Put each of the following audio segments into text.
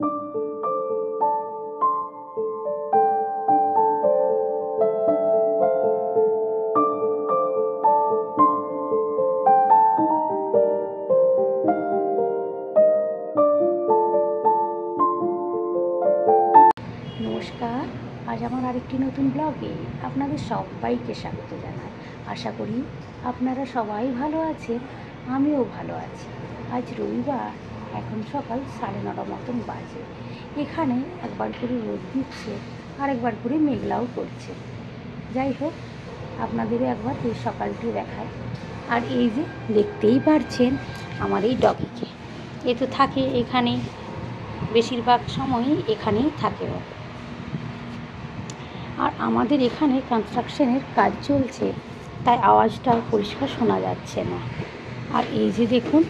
নমস্কার, আজ আমার আরেকটি নতুন ব্লগে আপনাদের সবাইকে স্বাগত জানাই। আশা করি আপনারা সবাই ভালো আছেন, আমিও ভালো আছি। আজ রবিবার, এখন সকাল 9:30 মতন বাজে। এখানে একবার করে রোদ দিচ্ছে আর একবার করে মেঘলাও করছে। যাই হোক, আপনাদেরও একবার এই সকালটি দেখায়। আর এই যে দেখতেই পারছেন আমার এই ডগিকে, এ তো থাকে এখানে, বেশিরভাগ সময়ই এখানেই থাকে। আর আমাদের এখানে কনস্ট্রাকশনের কাজ চলছে, তাই আওয়াজটা পরিষ্কার শোনা যাচ্ছে না। আর এই যে দেখুন,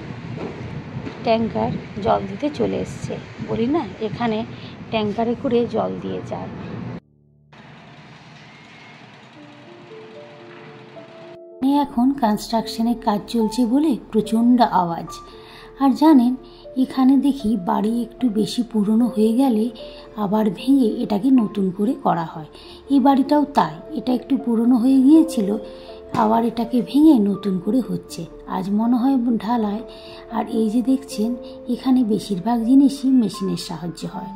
ট্যাঙ্কার জল দিতে চলে এসছে। বলি না, এখানে ট্যাঙ্কারে করে জল দিয়ে যায়। এখন কনস্ট্রাকশনের কাজ চলছে বলে প্রচণ্ড আওয়াজ। আর জানেন, এখানে দেখি বাড়ি একটু বেশি পুরনো হয়ে গেলে আবার ভেঙে এটাকে নতুন করে করা হয়। এই বাড়িটাও তাই, এটা একটু পুরনো হয়ে গিয়েছিল, আবার এটাকে ভেঙে নতুন করে হচ্ছে। আজ মনে হয় ঢালাই। আর এই যে দেখছেন, এখানে বেশিরভাগ জিনিসই মেশিনের সাহায্যে হয়।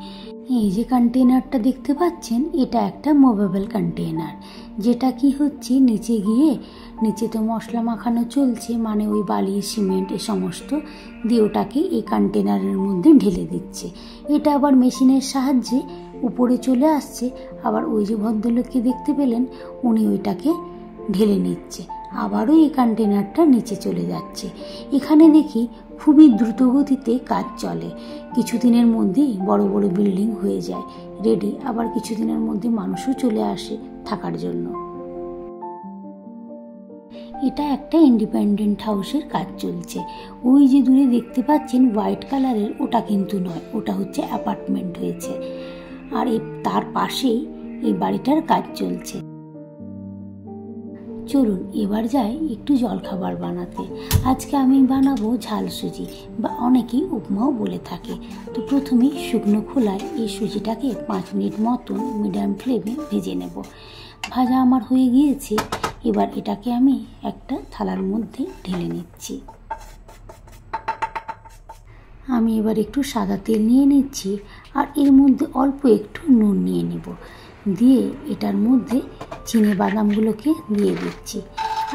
এই যে কন্টেনারটা দেখতে পাচ্ছেন, এটা একটা মুভেবল কন্টেনার, যেটা কি হচ্ছে নিচে গিয়ে, নিচে তো মশলা মাখানো চলছে, মানে ওই বালি সিমেন্ট এ সমস্ত দিয়ে ওটাকে এই কন্টেনারের মধ্যে ঢেলে দিচ্ছে। এটা আবার মেশিনের সাহায্যে উপরে চলে আসছে। আবার ওই যে ভদ্রলোককে দেখতে পেলেন, উনি ওইটাকে ঢেলে নিচ্ছে, আবারও এই কন্টেনারটা নিচে চলে যাচ্ছে। এখানে দেখি খুবই দ্রুত গতিতে কাজ চলে। কিছুদিনের মধ্যেই বড় বড় বিল্ডিং হয়ে যায় রেডি, আবার কিছুদিনের মধ্যে মানুষও চলে আসে থাকার জন্য। এটা একটা ইন্ডিপেন্ডেন্ট হাউসের কাজ চলছে। ওই যে দূরে দেখতে পাচ্ছেন হোয়াইট কালারের, ওটা কিন্তু নয়, ওটা হচ্ছে অ্যাপার্টমেন্ট হয়েছে। আর তার পাশেই এই বাড়িটার কাজ চলছে। চলুন এবার যাই একটু জলখাবার বানাতে। আজকে আমি বানাবো ঝাল সুজি, বা অনেকেই উপমাও বলে থাকে। তো প্রথমেই শুকনো খোলায় এই সুজিটাকে 5 মিনিট মতন মিডিয়াম ফ্লেমে ভেজে নেব। ভাজা আমার হয়ে গিয়েছে, এবার এটাকে আমি একটা থালার মধ্যে ঢেলে নিচ্ছি। আমি এবার একটু সাদা তেল নিয়ে নিচ্ছি, আর এর মধ্যে অল্প একটু নুন নিয়ে নেব। দিয়ে এটার মধ্যে চিনে বাদামগুলোকে দিয়ে দিচ্ছি।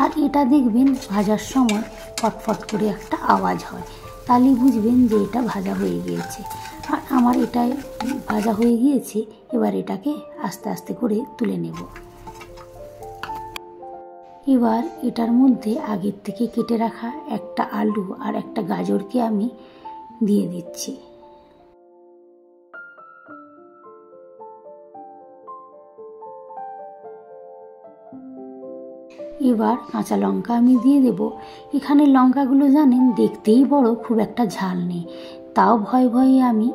আর এটা দেখবেন ভাজার সময় ফটফট করে একটা আওয়াজ হয়, তাহলেই বুঝবেন যে এটা ভাজা হয়ে গিয়েছে। আর আমার এটাই ভাজা হয়ে গিয়েছে, এবার এটাকে আস্তে আস্তে করে তুলে নেব। এবার এটার মধ্যে আগের থেকে কেটে রাখা একটা আলু আর একটা গাজরকে আমি দিয়ে দিচ্ছি। এবার কাঁচা লঙ্কা আমি দিয়ে দেব। এখানে লঙ্কাগুলো জানেন দেখতেই বড়, খুব একটা ঝাল নেই, তাও ভয়ে ভয়ে আমি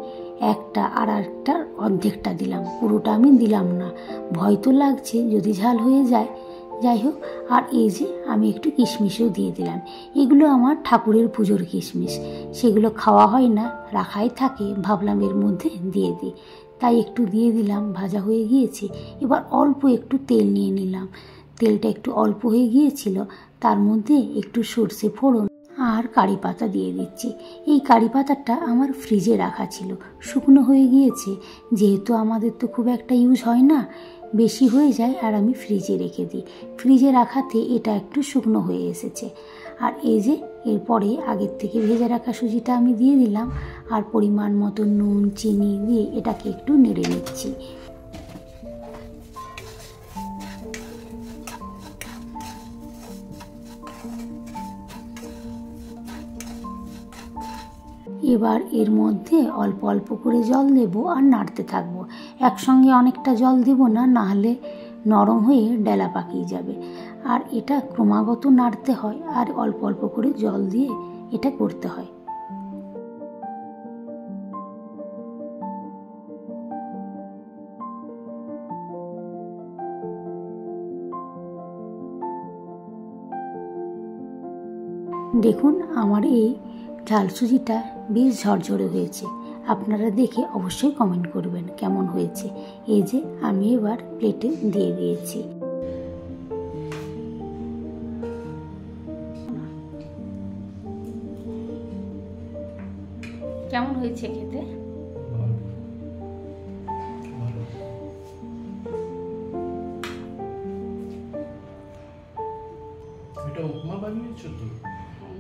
একটা আর একটার অর্ধেকটা দিলাম, পুরোটা আমি দিলাম না। ভয় তো লাগছে যদি ঝাল হয়ে যায়। যাই হোক, আর এই যে আমি একটু কিশমিশও দিয়ে দিলাম। এগুলো আমার ঠাকুরের পুজোর কিশমিশ, সেগুলো খাওয়া হয় না, রাখাই থাকে, ভাবলাম এর মধ্যে দিয়ে দিই, তাই একটু দিয়ে দিলাম। ভাজা হয়ে গিয়েছে, এবার অল্প একটু তেল নিয়ে নিলাম। তেলটা একটু অল্প হয়ে গিয়েছিল, তার মধ্যে একটু সর্ষে ফোড়ন আর কারি পাতা দিয়ে দিচ্ছি। এই কারি পাতাটা আমার ফ্রিজে রাখা ছিল, শুকনো হয়ে গিয়েছে, যেহেতু আমাদের তো খুব একটা ইউজ হয় না, বেশি হয়ে যায়, আর আমি ফ্রিজে রেখে দিই। ফ্রিজে রাখাতে এটা একটু শুকনো হয়ে এসেছে। আর এই যে এরপরে আগের থেকে ভেজে রাখা সুজিটা আমি দিয়ে দিলাম, আর পরিমাণ মতো নুন চিনি দিয়ে এটাকে একটু নেড়ে নিচ্ছি। এবার এর মধ্যে অল্প অল্প করে জল দেব আর নাড়তে থাকবো। একসঙ্গে অনেকটা জল দেব না, নাহলে নরম হয়ে ডেলা পাকিয়ে যাবে। আর এটা ক্রমাগত নাড়তে হয়, আর অল্প অল্প করে জল দিয়ে এটা করতে হয়। দেখুন আমার এই ঝাল সুজিটা বেশ ঝরঝরে হয়েছে। আপনারা দেখে অবশ্যই কমেন্ট করবেন কেমন হয়েছে। এই যে আমি এবার প্লেটে দিয়ে দিয়েছি। কেমন হয়েছে খেতে? এটা উপমা বানিয়েছো তো?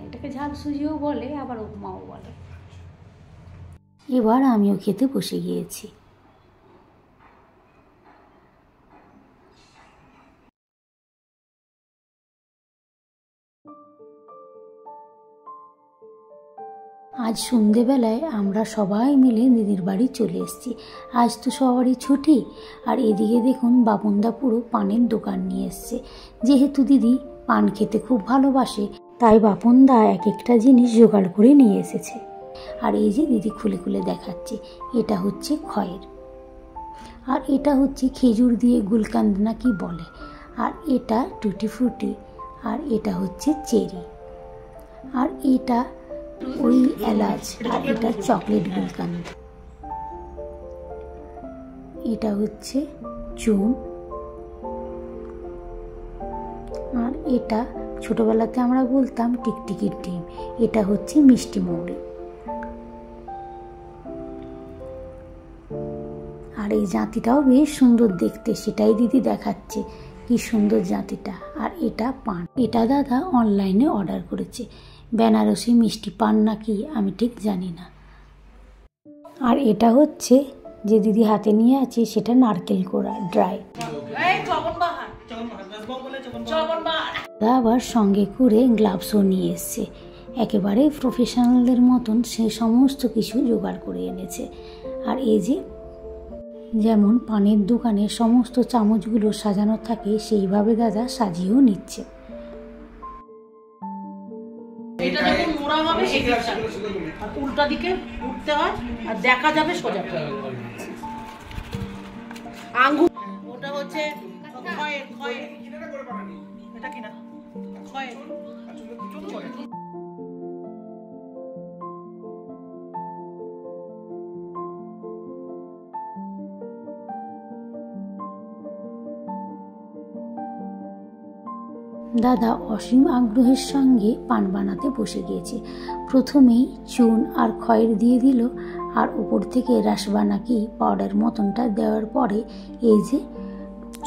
এটাকে ঝাল সুজিও বলে, আবার উপমাও বলে। এবার আমিও খেতে বসে গিয়েছি। আজ সন্ধেবেলায় আমরা সবাই মিলে দিদির বাড়ি চলে এসেছি। আজ তো সবারই ছুটি। আর এদিকে দেখুন বাপনদা পুরো পানের দোকান নিয়ে এসছে। যেহেতু দিদি পান খেতে খুব ভালোবাসে, তাই বাপনদা এক একটা জিনিস জোগাড় করে নিয়ে এসেছে। আর এই যে দিদি খুলে খুলে দেখাচ্ছে, এটা হচ্ছে খয়ের, আর এটা হচ্ছে খেজুর দিয়ে গুলকান্দ না কি বলে, আর এটা টুটি ফ্রুটি, আর এটা হচ্ছে চেরি, আর এটা ওই এলাচ, আর এটা চকলেট গুলকান্দ, এটা হচ্ছে চুন, আর এটা ছোটবেলাতে আমরা বলতাম টিকটিকির ডিম, এটা হচ্ছে মিষ্টি মৌরি। আর এই জাঁতিটাও বেশ সুন্দর দেখতে, সেটাই দিদি দেখাচ্ছে কি সুন্দর জাঁতিটা। আর এটা পান, এটা দাদা অনলাইনে অর্ডার করেছে, বেনারসি মিষ্টি পান নাকি আমি ঠিক জানি না। আর এটা হচ্ছে যে দিদি হাতে নিয়ে আছে, সেটা নারকেল কোড়া ড্রাই। আবার সঙ্গে করে গ্লাভসও নিয়ে এসছে, একেবারে প্রফেশনালদের মতন সে সমস্ত কিছু জোগাড় করে এনেছে। আর এই যে যেমন পানের দোকানে সমস্ত চামচগুলো সাজানো থাকে, সেইভাবে দাদা সাজিয়েও নিচ্ছে। এটা যখন মোড়া হবে এই দিকটা আর উল্টা দিকে উঠতে হয়, আর দেখা যাবে সোজা আঙ্গুর। ওটা হচ্ছে খয়ের, খয়ের এটা কিনা খয়ের। দাদা অসীম আগ্রহের সঙ্গে পান বানাতে বসে গিয়েছে। প্রথমেই চুন আর খয়ের দিয়ে দিল, আর উপর থেকে রাসবানা কি পাউডার মতনটা দেওয়ার পরে এই যে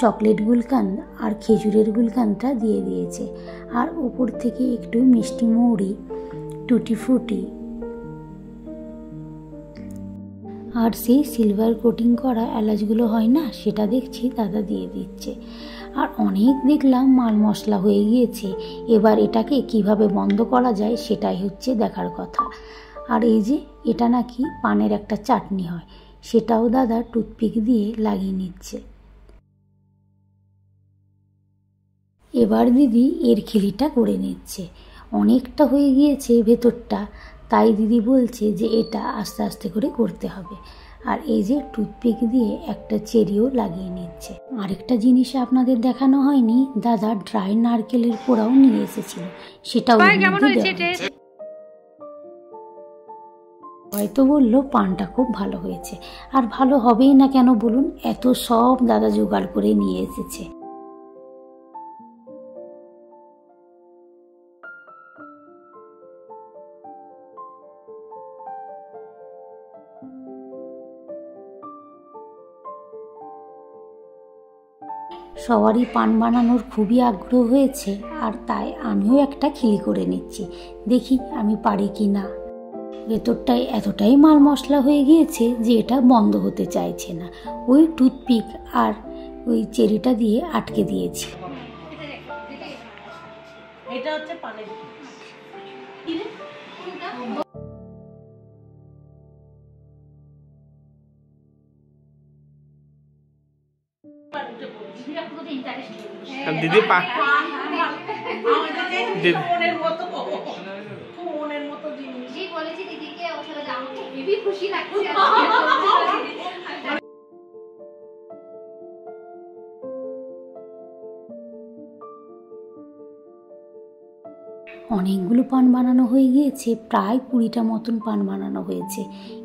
চকলেট গুলকান্দ আর খেজুরের গুলকান্দটা দিয়ে দিয়েছে, আর উপর থেকে একটু মিষ্টি মৌরি, টুটি ফ্রুটি, আর সেই সিলভার কোটিং করা এলাচগুলো হয় না, সেটা দেখছি দাদা দিয়ে দিচ্ছে। আর অনেক দেখলাম মাল মশলা হয়ে গিয়েছে, এবার এটাকে কিভাবে বন্ধ করা যায় সেটাই হচ্ছে দেখার কথা। আর এই যে এটা নাকি পানের একটা চাটনি হয়, সেটাও দাদা টুথপিক দিয়ে লাগিয়ে নিচ্ছে। এবার দিদি এর খিলিটা করে নিচ্ছে, অনেকটা হয়ে গিয়েছে ভেতরটা, তাই দিদি বলছে যে এটা আস্তে আস্তে করে করতে হবে। আর এই যে টুথপিক দিয়ে একটা চেরিও লাগিয়ে নিচ্ছে। আরেকটা জিনিস আপনাদের দেখানো হয়নি, দাদা ড্রাই নারকেলের কোড়াও নিয়ে এসেছিল, সেটাও হয়তো বললো পানটা খুব ভালো হয়েছে। আর ভালো হবেই না কেন বলুন, এত সব দাদা জোগাড় করে নিয়ে এসেছে। সবারই পান বানানোর খুবই আগ্রহ হয়েছে, আর তাই আমিও একটা খিলি করে নিচ্ছি, দেখি আমি পারি কি না। ভেতরটায় এতটাই মাল মশলা হয়ে গিয়েছে যে এটা বন্ধ হতে চাইছে না, ওই টুথপিক আর ওই চেরিটা দিয়ে আটকে দিয়েছি। এটা হচ্ছে পানের দিদি পা মনের মতো মনের মতো জিনিস বলেছি দিদিকে, ওর সাথে যাবো, খুবই খুশি লাগছে। অনেকগুলো পান বানানো হয়ে গিয়েছে, প্রায় 20টা মতন পান বানানো হয়েছে।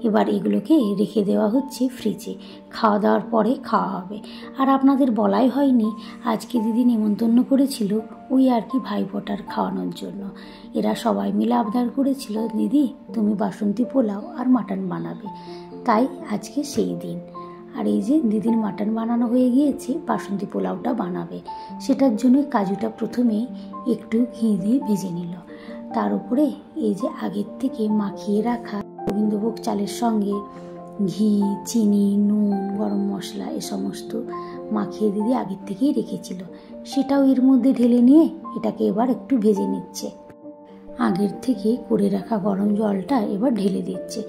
এবার এগুলোকে রেখে দেওয়া হচ্ছে ফ্রিজে, খাওয়া দাওয়ার পরে খাওয়া হবে। আর আপনাদের বলাই হয়নি, আজকে দিদি নেমন্তন্ন করেছিল ওই আর কি ভাইফোঁটার খাওয়ানোর জন্য। এরা সবাই মিলে আবদার করেছিল, দিদি তুমি বাসন্তী পোলাও আর মাটন বানাবে, তাই আজকে সেই দিন। আর এই যে দিদির মাটন বানানো হয়ে গিয়েছে, বাসন্তী পোলাওটা বানাবে। সেটার জন্য কাজুটা প্রথমে একটু ঘি দিয়ে ভেজে নিল, তার উপরে এই যে আগের থেকে মাখিয়ে রাখা গোবিন্দভোগ চালের সঙ্গে ঘি, চিনি, নুন, গরম মশলা এ সমস্ত মাখিয়ে দিদি আগের থেকেই রেখেছিল, সেটাও এর মধ্যে ঢেলে নিয়ে এটাকে এবার একটু ভেজে নিচ্ছে। আগের থেকে করে রাখা গরম জলটা এবার ঢেলে দিচ্ছে।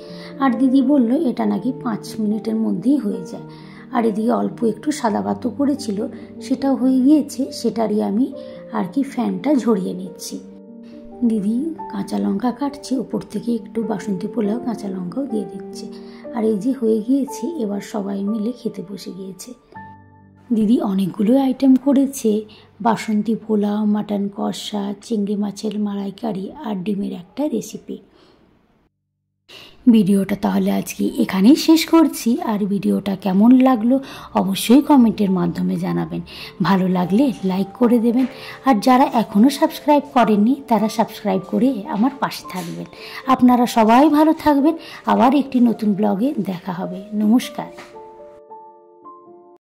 আর দিদি বলল এটা নাকি 5 মিনিটের মধ্যেই হয়ে যায়। আর এদিকে অল্প একটু সাদা ভাতও করেছিল, সেটাও হয়ে গিয়েছে, সেটারই আমি আর কি ফ্যানটা ঝরিয়ে নিচ্ছি। দিদি কাঁচা লঙ্কা কাটছে, উপর থেকে একটু বাসন্তী পোলাও কাঁচা লঙ্কাও দিয়ে দিচ্ছে। আর এই যে হয়ে গিয়েছে, এবার সবাই মিলে খেতে বসে গিয়েছে। দিদি অনেকগুলো আইটেম করেছে, বাসন্তী পোলাও, মাটন কষা, চিংড়ি মাছের মালাইকারি আর ডিমের একটা রেসিপি। ভিডিওটা তাহলে আজকে এখানেই শেষ করছি। আর ভিডিওটা কেমন লাগলো অবশ্যই কমেন্টের মাধ্যমে জানাবেন। ভালো লাগলে লাইক করে দেবেন। আর যারা এখনও সাবস্ক্রাইব করেননি তারা সাবস্ক্রাইব করে আমার পাশে থাকবেন। আপনারা সবাই ভালো থাকবেন। আবার একটি নতুন ব্লগে দেখা হবে। নমস্কার।